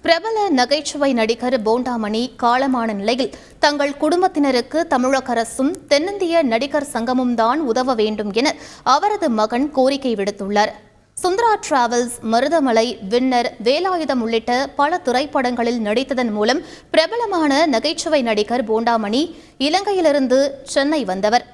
பிரபல நகைச்சுவை நடிகர் போண்டாமணி காலமான நிலையில் தங்கள் குடும்பத்தினருக்கு தமிழக அரசும் தென்னிந்திய நடிகர் சங்கமும் தான் உதவ வேண்டும் என அவரது மகன் கோரிக்கை விடுத்துள்ளார். சுந்தரா டிராவல்ஸ், மருதமலை, வின்னர், வேலாயுதம் உள்ளிட்ட பல திரைப்படங்களில் நடித்ததன் மூலம் பிரபலமான நகைச்சுவை நடிகர் போண்டாமணி இலங்கையிலிருந்து சென்னை வந்தவர்.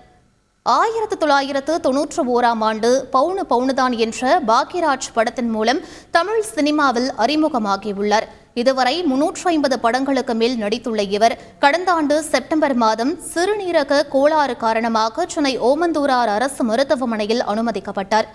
1991ஆம் ஆண்டு பவுனு பவுனுதான் என்ற பாக்யராஜ் படத்தின் மூலம் தமிழ் சினிமாவில் அறிமுகமாகியுள்ளார். இதுவரை 350 படங்களுக்கு மேல் நடித்துள்ள இவர் கடந்த ஆண்டு செப்டம்பர் மாதம் சிறுநீரக கோளாறு காரணமாக சென்னை ஓமந்தூரார் அரசு மருத்துவமனையில் அனுமதிக்கப்பட்டார்.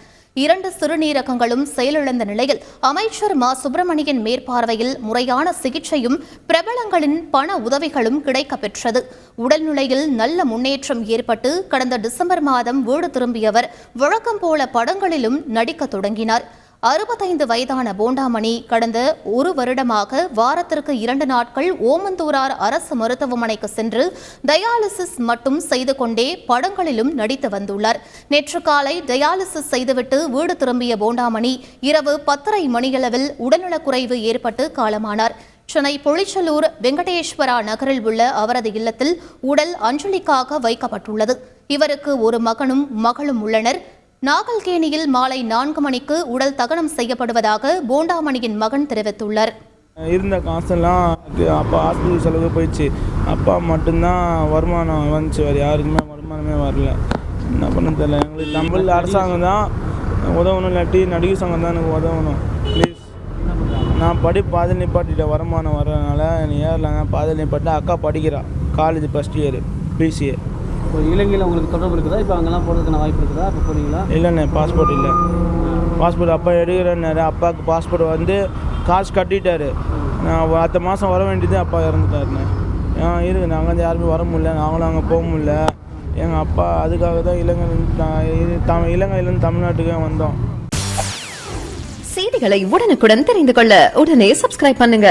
2 சிறுநீரகங்களும் செயலிழந்த நிலையில் அமைச்சர் மா. சுப்பிரமணியன் மேற்பார்வையில் முறையான சிகிச்சையும் பிரபலங்களின் பண உதவிகளும் கிடைக்கப்பெற்றது. உடல்நிலையில் நல்ல முன்னேற்றம் ஏற்பட்டு கடந்த டிசம்பர் மாதம் வீடு திரும்பியவர் வழக்கம் போல படங்களிலும் நடிக்க தொடங்கினார். 65 வயதான போண்டாமணி கடந்த 1 வருடமாக வாரத்திற்கு 2 நாட்கள் ஓமந்தூரார் அரசு மருத்துவமனைக்கு சென்று டயாலிசிஸ் மட்டும் செய்து கொண்டே படங்களிலும் நடித்து வந்துள்ளார். நேற்று காலை டயாலிசிஸ் செய்துவிட்டு வீடு திரும்பிய போண்டாமணி இரவு 10:30 மணியளவில் உடல்நலக்குறைவு ஏற்பட்டு காலமானார். சென்னை பொழிச்சலூர் வெங்கடேஸ்வரா நகரில் உள்ள அவரது இல்லத்தில் உடல் அஞ்சலிக்காக வைக்கப்பட்டுள்ளது. இவருக்கு ஒரு மகனும் மகளும் உள்ளனர். நாகல்கேணியில் மாலை 4 மணிக்கு உடல் தகனம் செய்யப்படுவதாக போண்டாமணியின் மகன் தெரிவித்துள்ளார். இருந்த காசெல்லாம் அப்பா ஹாஸ்பிட்டல் செலவு போயிடுச்சு. அப்பா மட்டும்தான் வருமானம் வந்துச்சு, வேறு யாருக்குமே வருமானமே வரல. என்ன பண்ண தெரியல. எங்களுக்கு தமிழ் அரசாங்கம் தான் உதவணும், இல்லாட்டி நடிகர் சங்கம் தான் எனக்கு உதவணும் ப்ளீஸ். நான் பாதில் நிப்பாட்டிட்டேன், வருமானம் வர்றதுனால எனக்கு ஏறலாங்க. பாதில் நிப்பாட்டி அக்கா படிக்கிறா, காலேஜ் ஃபஸ்ட் இயர் பிசிஏ. இப்போ இலங்கையில் உங்களுக்கு தொடர்பு இருக்குதா? இப்போ அங்கெல்லாம் போகிறதுக்கான வாய்ப்பு இருக்குதா? இப்போ போகிறீங்களா? இல்லைண்ணே, பாஸ்போர்ட் இல்லை. பாஸ்போர்ட் அப்பா எடுக்கிறேன்னாரு. அப்பாவுக்கு பாஸ்போர்ட் வந்து காசு கட்டிட்டாரு. நான் அடுத்த மாதம் வர வேண்டியது, அப்பா இறந்துட்டாருண்ணே. இருக்குது, நாங்கள் வந்து யாருமே வர முடியல, நாங்களும் அங்கே போக முடியல. எங்கள் அப்பா அதுக்காக தான் இலங்கையிலேருந்து தமிழ்நாட்டுக்கே வந்தோம். செய்திகளை உடனுக்குடன் தெரிந்து கொள்ள உடனே சப்ஸ்கிரைப் பண்ணுங்க.